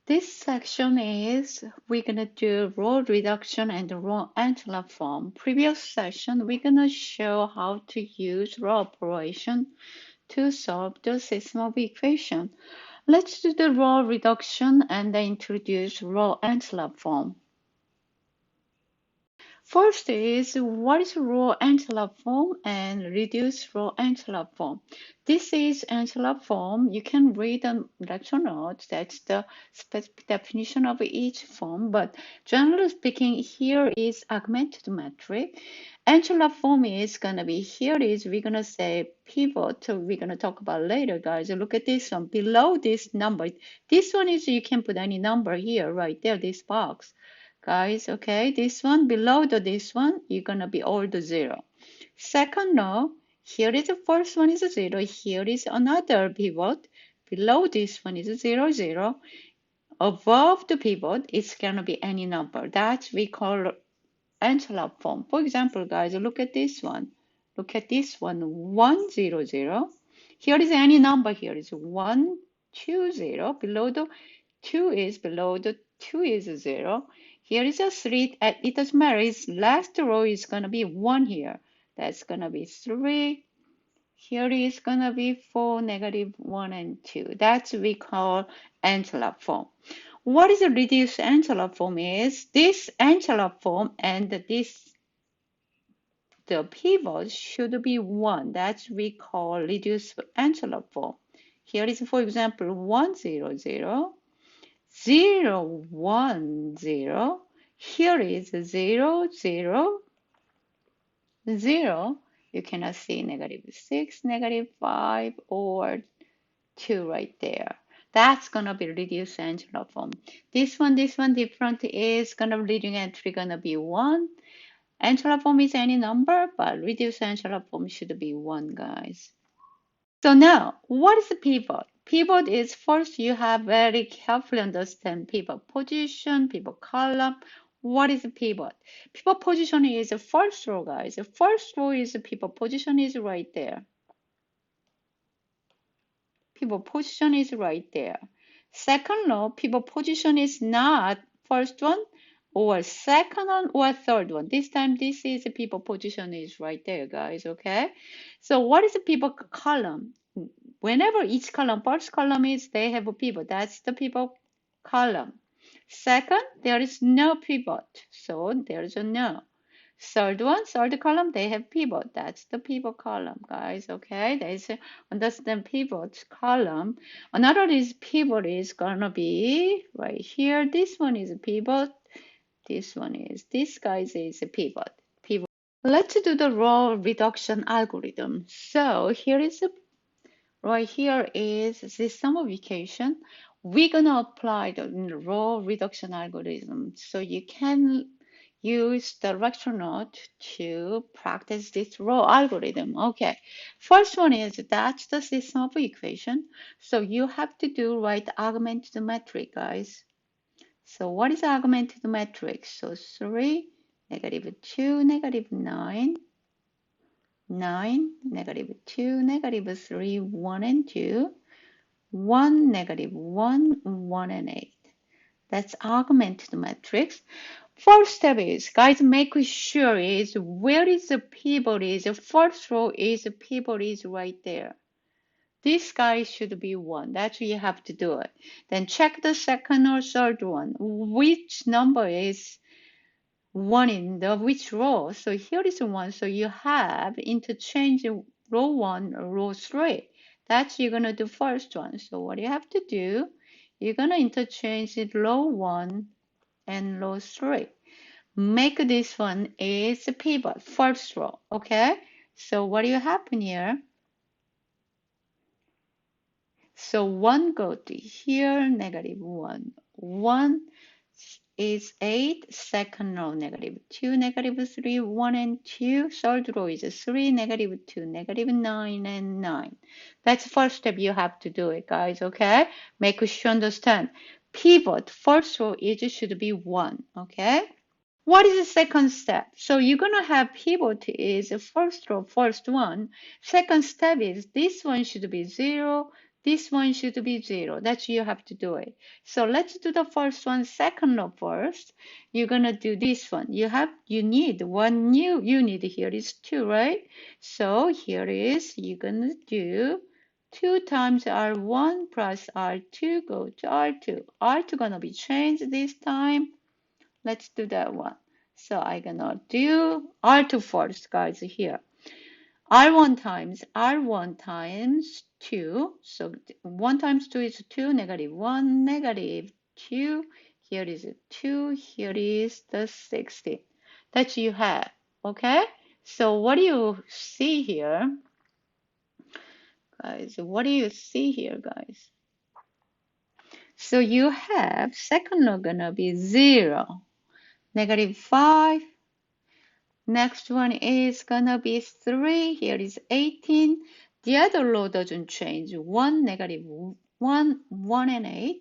This section is we're gonna do row reduction and row echelon form. Previous session, we're gonna show how to use row operation to solve the system of equation. Let's do the row reduction and then introduce row echelon form. First is what is row echelon form and reduced row echelon form. This is echelon form. You can read on lecture notes. That's the specific definition of each form. But generally speaking, here is augmented metric. Echelon form is gonna be here is we're gonna say pivot. We're gonna talk about later, guys. Look at this one below this number. This one is you can put any number here, right there. This box. Guys, okay, this one below this one, you're gonna be all the zero. Second row, here is the first one is a zero, here is another pivot. Below this one is a zero, zero. Above the pivot, it's gonna be any number. That we call envelope form. For example, guys, look at this one. Look at this one, 1, 0, 0. Here is any number here is 1, 2, 0. Below the 2 is below the 2 is 0. Here is a 3. It doesn't matter. Its last row is going to be 1 here. That's going to be 3. Here is going to be 4, negative 1, and 2. That's we call envelope form. What is a reduced envelope form is this envelope form and this the pivot should be 1. That's we call reduced envelope form. Here is, for example, 1, 0, 0. 0, 1, 0. Here is 0, 0, 0. You cannot see negative 6, negative 5, or 2 right there. That's going to be reduced envelope form. This one different is going to leading entry going to be 1. Envelope form is any number, but reduced envelope form should be 1, guys. So now, what is the pivot? Pivot is first you have very carefully understand pivot position, pivot column. What is the pivot? Pivot position is the first row, guys. The first row is the pivot position is right there. Pivot position is right there. Second row, pivot position is not first one or second one or third one. This time this is the pivot position is right there, guys, okay? So what is the pivot column? Whenever each column, first column is they have a pivot. That's the pivot column. Second, there is no pivot. So there is a no. Third one, third column, they have pivot. That's the pivot column, guys. Okay, there's understand pivot column. Another is pivot is gonna be right here. This one is a pivot. This one is this guys is a pivot. Pivot. Let's do the row reduction algorithm. So here is a right here is system of equation. We're gonna apply the row reduction algorithm. So you can use the lecture note to practice this row algorithm. Okay, first one is that's the system of equation. So you have to do right augmented metric, guys. So what is augmented metric? So 3, negative 2, negative 9, 9, negative 2, negative 3, 1 and 2, 1, negative 1, 1 and 8. That's augmented matrix. First step is, guys, make sure is where is the pivot is. The first row is the pivot is right there. This guy should be 1. That's what you have to do it. Then check the second or third one. Which number is 1 in the which row? So here is 1. So you have interchange row 1, row 3. That's you're going to do first one. So what you have to do, you're going to interchange it row 1 and row 3. Make this one is a pivot, first row, okay? So what will happen here? So 1 go to here, negative 1. 1 is 8, second row, negative 2, negative 3, 1 and 2. Third row is 3, negative 2, negative 9, and 9. That's the first step you have to do it, guys, okay? Make sure you understand. Pivot, first row is should be 1, okay? What is the second step? So you're going to have pivot is first row, first one. Second step is this one should be 0, This one should be 0. That's you have to do it. So let's do the first one, second row first. You're gonna do this one. You need one new unit here is 2, right? So here is you're gonna do 2 times R1 plus R2 go to R2. R2 gonna be changed this time. Let's do that one. So I'm gonna do R2 first, guys, here. R1 times 2. So 1 times 2 is 2, negative 1, negative 2. Here is 2, here is the 16. That you have, okay? So what do you see here, guys? What do you see here, guys? So you have second row gonna be 0, negative 5. Next one is gonna be 3. Here is 18. The other row doesn't change. 1, negative 1, 1 and 8.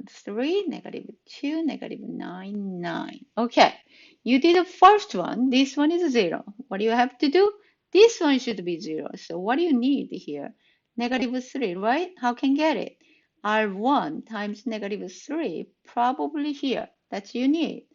3, negative 2, negative 9, 9. Okay, you did the first one. This one is 0. What do you have to do? This one should be 0. So what do you need here? Negative 3, right? How can get it? R1 times negative 3, probably here. That's you need.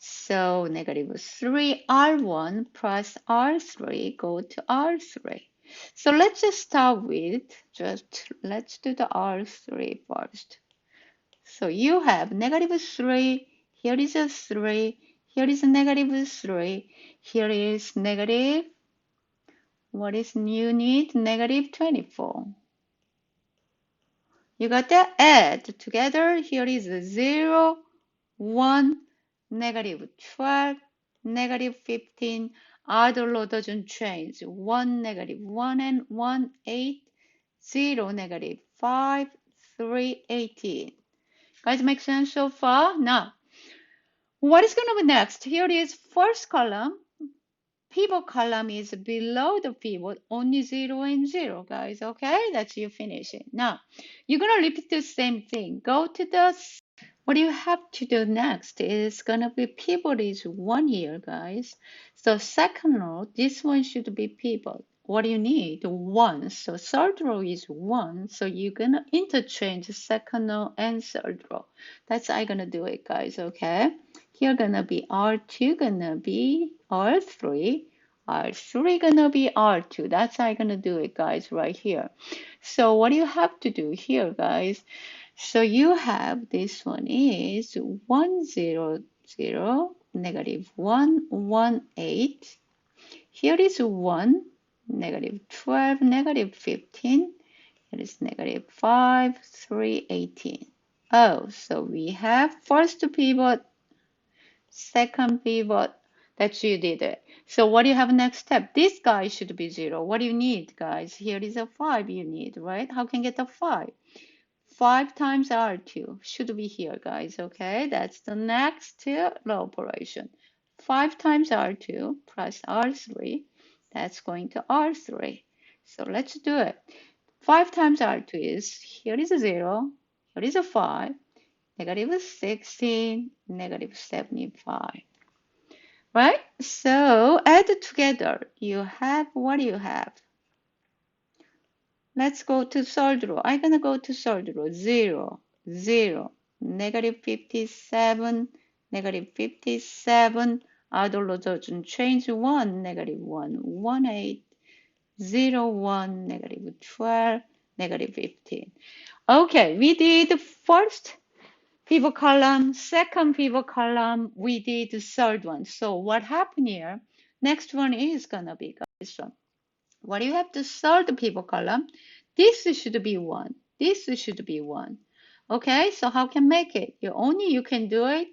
So negative 3 R1 plus R3 go to R3. So let's just start with, let's do the R3 first. So you have negative 3, here is a 3, here is a negative 3, here is negative, what is new need? Negative 24. You got that? Add together, here is a 0, 1, negative 12, negative 15. Other row doesn't change. 1, negative 1 and 1, 8, 0, negative 5, 3, 18. Guys, make sense so far? Now, what is going to be next? Here is first column. Pivot column is below the pivot, only 0 and 0, guys. Okay, that's you finish it. Now, you're going to repeat the same thing. Go to the what you have to do next is gonna be pivot is 1 here, guys. So second row, this one should be pivot. What do you need? 1. So third row is 1. So you're gonna interchange second row and third row. That's how I'm gonna do it, guys. Okay. Here gonna be R2, gonna be R3. R3 gonna be R2. That's how I'm gonna do it, guys, right here. So what do you have to do here, guys? So you have this one is 1, 0, 0, negative 1, 1, 8. Here is 1, negative 12, negative 15. Here is negative 5, 3, 18. Oh, so we have first pivot, second pivot. That's you did it. So what do you have next step? This guy should be 0. What do you need, guys? Here is a 5 you need, right? How can you get a 5? 5 times R2 should be here, guys, okay? That's the next row operation. 5 times R2 plus R3, that's going to R3. So let's do it. 5 times R2 is, here is a 0, here is a 5, negative 16, negative 75. Right? So add together, you have, what do you have? Let's go to third row. I'm gonna go to third row. 0, 0, negative 57, negative 57. Other row doesn't change. 1, negative 1, 1, 8, 0, 1, negative 12, negative 15. Okay, we did first pivot column, second pivot column. We did the third one. So what happened here? Next one is gonna be this one. What do you have to third pivot column? This should be 1. This should be 1. Okay, so how can make it? You can do it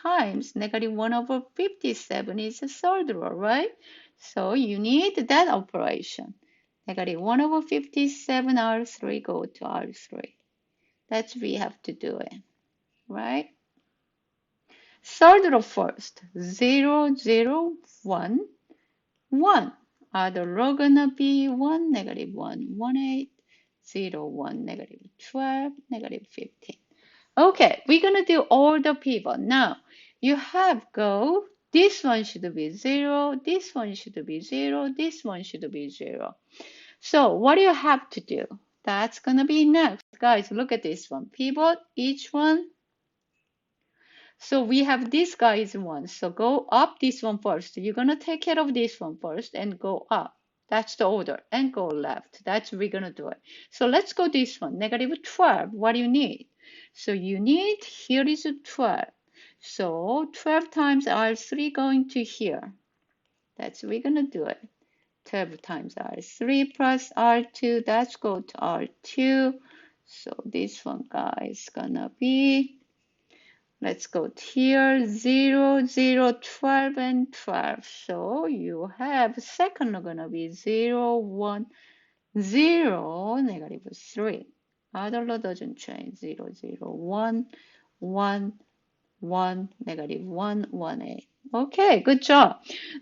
times negative 1 over 57 is the third row, right? So you need that operation. Negative 1 over 57 R3 go to R3. That's we have to do it, right? Third row first. 0, 0, 1, 1. Other row gonna be 1, negative 1, 1, 8, 0, 1, negative 12, negative 15. Okay, we're gonna do all the pivot. Now, you have go, this one should be 0, this one should be 0, this one should be 0. So what do you have to do? That's gonna be next. Guys, look at this one. Pivot each one. So we have this guy is one. So go up this one first. You're gonna take care of this one first and go up. That's the order. And go left. That's what we're gonna do it. So let's go this one. Negative 12. What do you need? So you need, here is 12. So 12 times R3 going to here. That's what we're gonna do it. 12 times R3 plus R2. That's go to R2. So this one, guys, gonna be, let's go here, 0, 0, 12, and 12. So you have second gonna be 0, 1, 0, negative 3. Other law doesn't change. 0, 0, 1, 1, 1, negative 1, 1, 8. Okay, good job.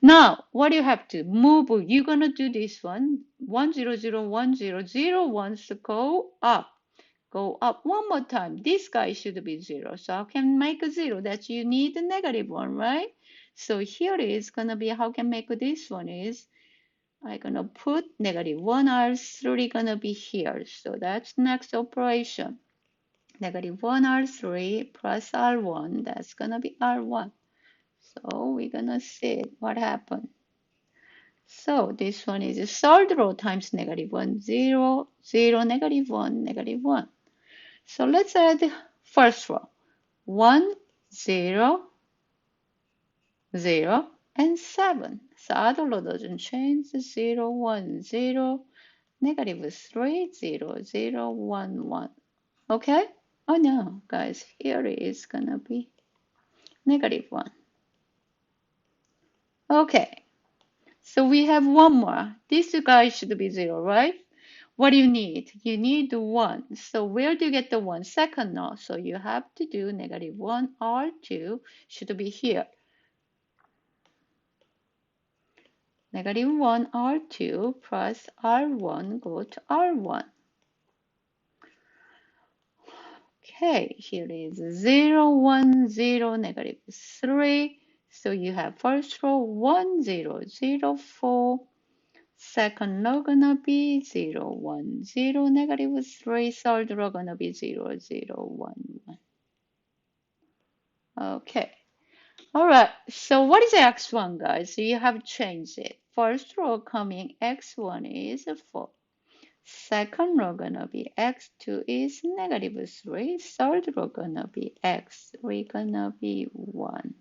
Now, what do you have to move? You're gonna do this one. 1, 0, 0, 1, 0, 0 wants to go up. Go up one more time. This guy should be 0. So how can make a 0? That you need a negative 1, right? So here is going to be, how can make this one is, I'm going to put negative 1 R3 going to be here. So that's next operation. Negative 1 R3 plus R1, that's going to be R1. So we're going to see what happened. So this one is third row times negative 1, 0, 0, negative 1, negative 1. So let's add first row. 1, 0, 0, and 7. So other row doesn't change. 0, 1, 0, negative 3, 0, 0, 1, 1. Okay? Oh no, guys, here is gonna be negative 1. Okay, so we have one more. This guy should be 0, right? What do you need? You need 1. So where do you get the 1? Second row. So you have to do negative 1 R2 should be here. Negative 1 R2 plus R1 go to R1. Okay, here is 0, 1, 0, negative 3. So you have first row 1, 0, 0, 4. Second row gonna be 0, 1, 0, negative 3. Third row gonna be 0, 0, 1, 1. Okay. All right. So what is x1, guys? So you have changed it. First row coming x1 is 4. Second row gonna be x2 is negative 3. Third row gonna be x3 gonna be 1.